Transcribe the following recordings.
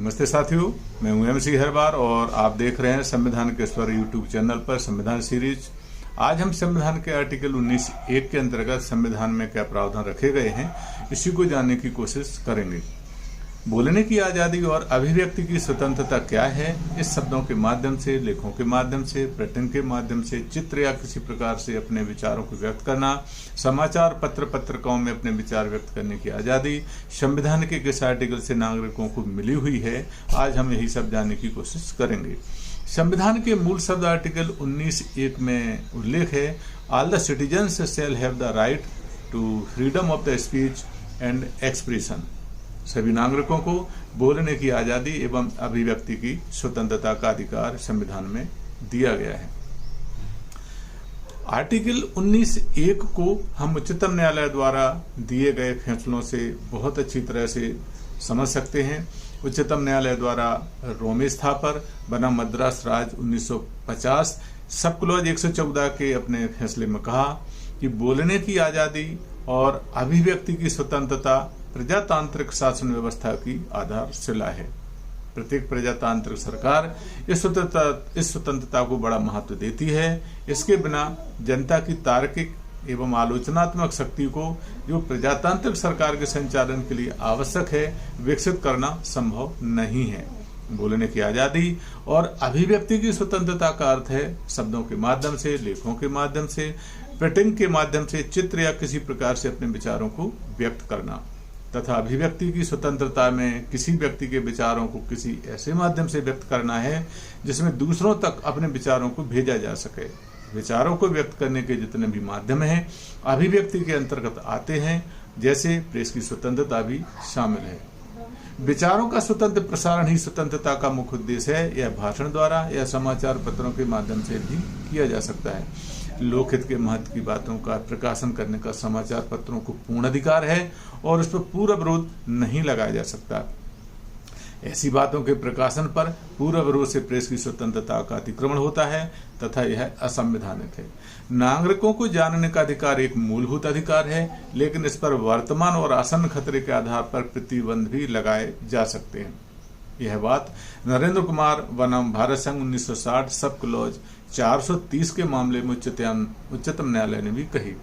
नमस्ते साथियों, मैं हूं MC हरबार और आप देख रहे हैं संविधान के स्वर यूट्यूब चैनल पर संविधान सीरीज। आज हम संविधान के आर्टिकल 19(1) के अंतर्गत संविधान में क्या प्रावधान रखे गए हैं, इसी को जानने की कोशिश करेंगे। बोलने की आजादी और अभिव्यक्ति की स्वतंत्रता क्या है, इस शब्दों के माध्यम से, लेखों के माध्यम से, प्रिंटिंग के माध्यम से, चित्र या किसी प्रकार से अपने विचारों को व्यक्त करना, समाचार पत्र पत्रिकाओं में अपने विचार व्यक्त करने की आजादी संविधान के किस आर्टिकल से नागरिकों को मिली हुई है, आज हम यही सब जानने की कोशिश करेंगे। संविधान के मूल शब्द आर्टिकल 19(1) में उल्लेख है, all the citizens shall have the right to freedom of the speech and expression. सभी नागरिकों को बोलने की आजादी एवं अभिव्यक्ति की स्वतंत्रता का अधिकार संविधान में दिया गया है। आर्टिकल 19(1) को हम उच्चतम न्यायालय द्वारा दिए गए फैसलों से बहुत अच्छी तरह से समझ सकते हैं। उच्चतम न्यायालय द्वारा रोमेश थापर बनाम मद्रास राज्य 1950 सब क्लॉज 114 के अपने फैसले में कहा कि बोलने की आजादी और अभिव्यक्ति की स्वतंत्रता प्रजातांत्रिक शासन व्यवस्था की आधारशिला है। प्रत्येक प्रजातांत्रिक सरकार इस स्वतंत्रता को बड़ा महत्व देती है। इसके बिना जनता की तार्किक एवं आलोचनात्मक शक्ति को, जो प्रजातांत्रिक सरकार के संचालन के लिए आवश्यक है, विकसित करना संभव नहीं है। बोलने की आजादी और अभिव्यक्ति की स्वतंत्रता का अर्थ है शब्दों के माध्यम से, लेखों के माध्यम से, प्रिंटिंग के माध्यम से, चित्र या किसी प्रकार से अपने विचारों को व्यक्त करना तथा अभिव्यक्ति की स्वतंत्रता में किसी व्यक्ति के विचारों को किसी ऐसे माध्यम से व्यक्त करना है जिसमें दूसरों तक अपने विचारों को भेजा जा सके। विचारों को व्यक्त करने के जितने भी माध्यम हैं, अभिव्यक्ति के अंतर्गत आते हैं, जैसे प्रेस की स्वतंत्रता भी शामिल है। विचारों का स्वतंत्र प्रसारण ही स्वतंत्रता का मुख्य उद्देश्य है। यह भाषण द्वारा या समाचार पत्रों के माध्यम से भी किया जा सकता है। लोकहित के महत्व की बातों का प्रकाशन करने का समाचार पत्रों को पूर्ण अधिकार है और उस पर पूरा विरोध नहीं लगाया जा सकता। ऐसी बातों के प्रकाशन पर पूरा विरोध से प्रेस की स्वतंत्रता का अतिक्रमण होता है तथा यह असंवैधानिक है। नागरिकों को जानने का अधिकार एक मूलभूत अधिकार है, लेकिन इस पर वर्तमान और आसन्न खतरे के आधार पर प्रतिबंध भी लगाए जा सकते हैं। यह बात नरेंद्र कुमार बनाम भारत संघ 1960 सब क्लॉज 430 के मामले में उच्चतम न्यायालय ने भी कही।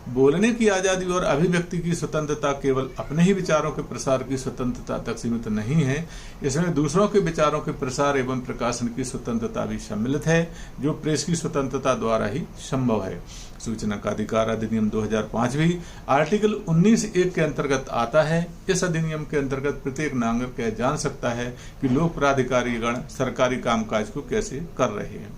बोलने की आजादी और अभिव्यक्ति की स्वतंत्रता केवल अपने ही विचारों के प्रसार की स्वतंत्रता तक सीमित नहीं है, इसमें दूसरों के विचारों के प्रसार एवं प्रकाशन की स्वतंत्रता भी सम्मिलित है, जो प्रेस की स्वतंत्रता द्वारा ही संभव है। सूचना का अधिकार अधिनियम 2005 भी आर्टिकल 19(1) के अंतर्गत आता है। इस अधिनियम के अंतर्गत प्रत्येक नागरिक यह जान सकता है कि लोक प्राधिकारी गण सरकारी कामकाज को कैसे कर रहे हैं।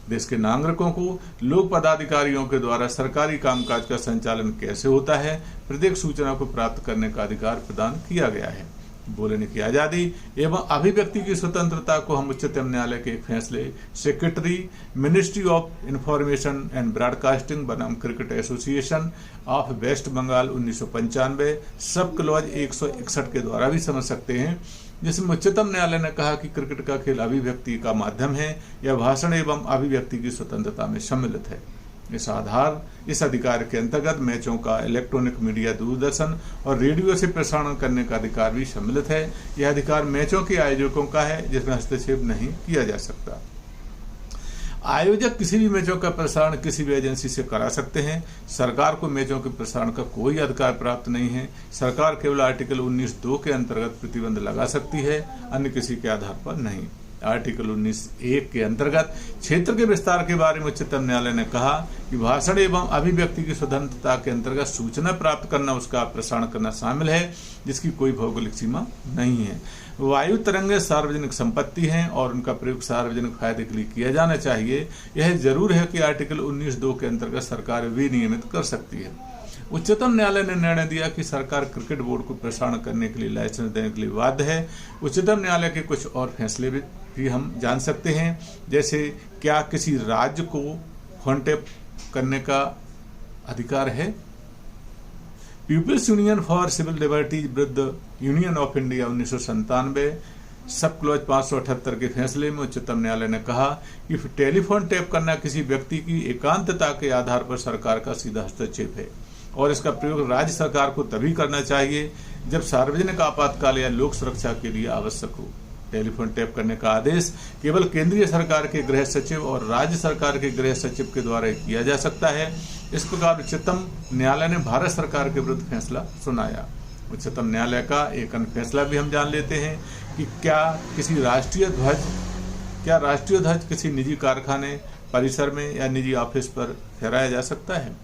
देश के नागरिकों को लोक पदाधिकारियों के द्वारा सरकारी कामकाज का संचालन कैसे होता है, प्रत्येक सूचना को प्राप्त करने का अधिकार प्रदान किया गया है। बोलने की आजादी एवं अभिव्यक्ति की स्वतंत्रता को हम उच्चतम न्यायालय के एक फैसले secretary ministry of information and broadcasting बनाम cricket association of west Bengal 1995 sub clause 161 के द्वारा भी समझ सकते हैं, जिसमें उच्चतम न्यायालय ने कहा कि क्रिकेट का खेल अभिव्यक्ति का माध्यम है। यह भाषण एवं अभिव्यक्ति की स्वतंत्रता में सम्मिलित है। इस अधिकार के अंतर्गत मैचों का इलेक्ट्रॉनिक मीडिया, दूरदर्शन और रेडियो से प्रसारण करने का अधिकार भी सम्मिलित है। यह अधिकार मैचों के आयोजकों का है, जिसमें हस्तक्षेप नहीं किया जा सकता। आयोजक किसी भी मैचों का प्रसारण किसी भी एजेंसी से करा सकते हैं। सरकार को मैचों के प्रसारण का कोई अधिकार प्राप्त नहीं है। सरकार केवल आर्टिकल 19(2) के अंतर्गत प्रतिबंध लगा सकती है, अन्य किसी के आधार पर नहीं। आर्टिकल 19(1) के अंतर्गत क्षेत्र के विस्तार के बारे में उच्चतम न्यायालय ने कहा कि भाषण एवं अभिव्यक्ति की स्वतंत्रता के अंतर्गत सूचना प्राप्त करना, उसका प्रसारण करना शामिल है, जिसकी कोई भौगोलिक सीमा नहीं है। वायु तरंगें सार्वजनिक संपत्ति हैं और उनका प्रयोग सार्वजनिक फायदे के लिए किया जाना चाहिए। यह जरूर है कि आर्टिकल 19(2) के अंतर्गत सरकार विनियमित कर सकती है। उच्चतम न्यायालय ने निर्णय दिया कि सरकार क्रिकेट बोर्ड को प्रसारण करने के लिए लाइसेंस देने के लिए बाध्य है। उच्चतम न्यायालय के कुछ और फैसले भी हम जान सकते हैं, जैसे क्या किसी राज्य को फोन टेप करने का अधिकार है। People's union for civil liberties विरुद्ध union of India 1997 sub clause 578 के फैसले में उच्चतम न्यायालय ने कहा कि टेलीफोन टैप करना किसी व्यक्ति की एकांतता के आधार पर सरकार का सीधा हस्तक्षेप है और इसका प्रयोग राज्य सरकार को तभी करना चाहिए जब सार्वजनिक आपातकाल या लोक सुरक्षा के लिए आवश्यक हो। टेलीफोन टैप करने का आदेश केवल केंद्रीय सरकार के गृह सचिव और राज्य सरकार के गृह सचिव के द्वारा किया जा सकता है। इस प्रकार उच्चतम न्यायालय ने भारत सरकार के विरुद्ध फैसला सुनाया। उच्चतम न्यायालय का एक अन्य फैसला भी हम जान लेते हैं कि क्या राष्ट्रीय ध्वज किसी निजी कारखाने, परिसर में या निजी ऑफिस पर फहराया जा सकता है।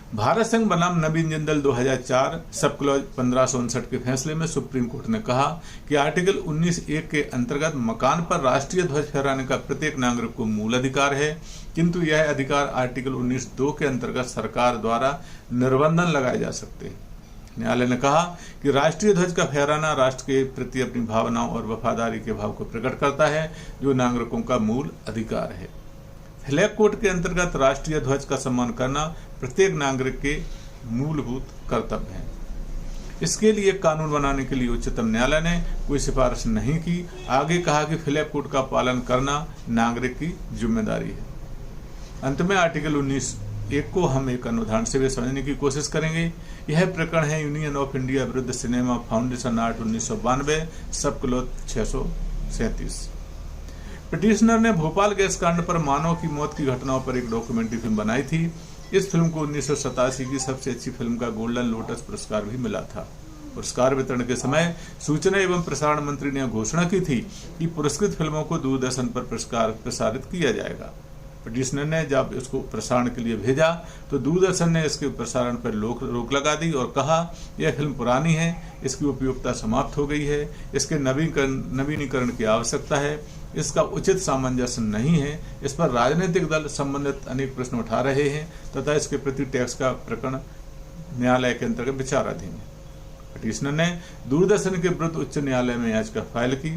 भारत संघ बनाम नवीन जिंदल 2004 सब क्लॉज 1559 के फैसले में सुप्रीम कोर्ट ने कहा कि आर्टिकल 19(1) के अंतर्गत मकान पर राष्ट्रीय ध्वज फहराने का प्रत्येक नागरिक को मूल अधिकार है, किंतु यह अधिकार आर्टिकल 19(2) के अंतर्गत सरकार द्वारा निर्बंधन लगाए जा सकते हैं। न्यायालय ने कहा कि राष्ट्रीय ध्वज का फहराना राष्ट्र के प्रति अपनी भावनाओं और वफादारी के भाव को प्रकट करता है, जो नागरिकों का मूल अधिकार है। फ्लैग कोड के अंतर्गत राष्ट्रीय ध्वज का सम्मान करना प्रत्येक नागरिक के मूलभूत कर्तव्य है। इसके लिए कानून बनाने के लिए उच्चतम न्यायालय ने कोई सिफारिश नहीं की। आगे कहा कि फ्लैग कोड का पालन करना नागरिक की जिम्मेदारी है। अंत में आर्टिकल 19(1) को हम एक अनुदाहरण से भी समझने की कोशिश करेंगे। यह प्रकरण है यूनियन ऑफ इंडिया विरुद्ध cinema foundation act 1992 sub clause 637। Petitioner ने भोपाल गैस कांड पर मानव की मौत की घटनाओं पर एक डॉक्यूमेंट्री फिल्म बनाई थी। इस फिल्म को 1987 की सबसे अच्छी फिल्म का गोल्डन लोटस पुरस्कार भी मिला था। पुरस्कार वितरण के समय सूचना एवं प्रसारण मंत्री ने घोषणा की थी कि पुरस्कृत फिल्मों को दूरदर्शन पर प्रसारित किया जाएगा। पिटिशनर ने जब इसको प्रसारण के लिए भेजा तो दूरदर्शन ने इसके प्रसारण पर रोक लगा दी और कहा यह फिल्म पुरानी है, इसकी उपयोगिता समाप्त हो गई है, इसके नवीनीकरण की आवश्यकता है, इसका उचित सामंजस्य नहीं है, इस पर राजनीतिक दल संबंधित अनेक प्रश्न उठा रहे हैं तथा इसके प्रति टैक्स का प्रकरण न्यायालय के अंतर्गत विचाराधीन है। पिटिशनर ने दूरदर्शन के विरुद्ध उच्च न्यायालय में याचिका फाइल की।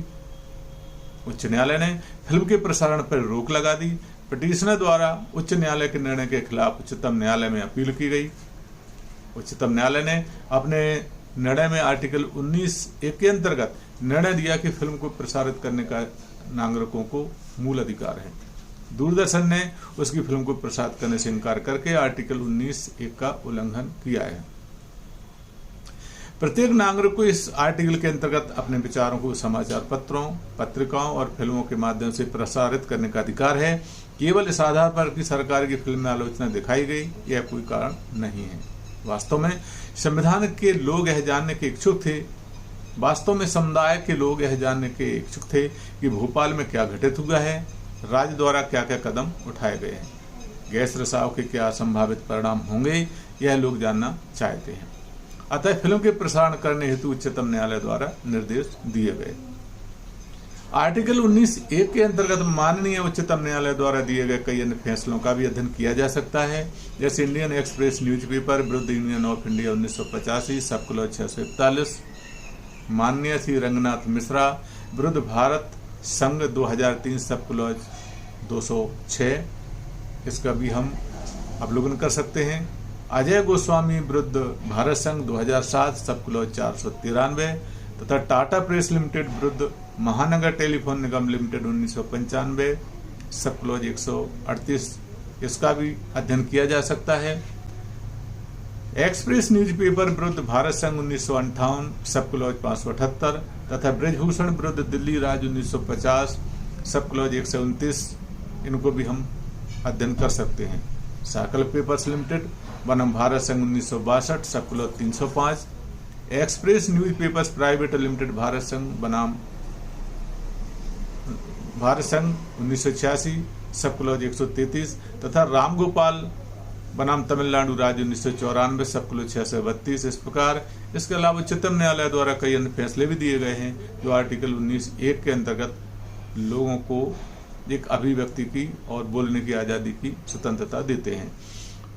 उच्च न्यायालय ने फिल्म के प्रसारण पर रोक लगा दी। पिटिशनर द्वारा उच्च न्यायालय के निर्णय के खिलाफ उच्चतम न्यायालय में अपील की गई। उच्चतम न्यायालय ने अपने निर्णय में आर्टिकल 19(1) के अंतर्गत निर्णय दिया कि फिल्म को प्रसारित करने का नागरिकों को मूल अधिकार है। दूरदर्शन ने उसकी फिल्म को प्रसारित करने से इनकार करके आर्टिकल 19(1) का उल्लंघन किया है। प्रत्येक नागरिक को इस आर्टिकल के अंतर्गत अपने विचारों को समाचार पत्रों, पत्रिकाओं और फिल्मों के माध्यम से प्रसारित करने का अधिकार है। केवल इस आधार पर कि सरकार की फिल्म में आलोचना दिखाई गई यह कोई कारण नहीं है। वास्तव में संविधान के लोग यह जानने के इच्छुक थे समुदाय के लोग यह जानने के इच्छुक थे कि भोपाल में क्या घटित हुआ है, राज्य द्वारा क्या क्या कदम उठाए गए हैं, गैस रिसाव के क्या संभावित परिणाम होंगे, यह लोग जानना चाहते हैं। अतः फिल्म के प्रसारण करने हेतु उच्चतम न्यायालय द्वारा निर्देश दिए गए। आर्टिकल 19(1) के अंतर्गत माननीय उच्चतम न्यायालय द्वारा दिए गए कई अन्य फैसलों का भी अध्ययन किया जा सकता है, जैसे इंडियन एक्सप्रेस न्यूज़पेपर विरुद्ध union of India 1985 sub clause 641, माननीय श्री रंगनाथ मिश्रा विरुद्ध भारत संघ 2003 सब क्लॉज 206, इसका भी हम अवलोकन कर सकते हैं। अजय गोस्वामी विरुद्ध भारत संघ 2007 सब क्लॉज 493 तथा टाटा प्रेस लिमिटेड विरुद्ध महानगर टेलीफोन निगम लिमिटेड 1995 सब क्लॉज 138, इसका भी अध्ययन किया जा सकता है। एक्सप्रेस न्यूज़पेपर विरुद्ध भारत संघ 1958 सब क्लॉज 578 तथा ब्रजभूषण विरुद्ध दिल्ली राज्य 1950 सब क्लॉज 129, इनको भी हम अध्ययन कर सकते हैं। साकल पेपर्स लिमिटेड बनाम भारत संघ 1962 sub clause 305, express newspapers private limited Bharat संघ बनाम भारत संघ 1986 सब क्लॉज 133 तथा रामगोपाल बनाम तमिलनाडु राज्य 1994 सब क्लॉज 632। इस प्रकार इसके अलावा उच्चतम न्यायालय द्वारा कई अन्य फैसले भी दिए गए हैं जो आर्टिकल 19(1) के अंतर्गत लोगों को एक अभिव्यक्ति की और बोलने की आजादी की स्वतंत्रता देते हैं।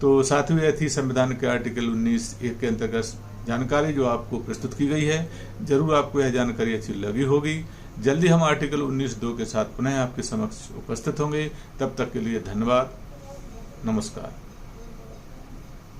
तो साथियों, यह थी संविधान के आर्टिकल 19(1) के अंतर्गत जानकारी जो आपको प्रस्तुत की गई है। जरूर आपको यह जानकारी अच्छी लगी होगी। जल्दी हम आर्टिकल 19(2) के साथ पुनः आपके समक्ष उपस्थित होंगे। तब तक के लिए धन्यवाद, नमस्कार।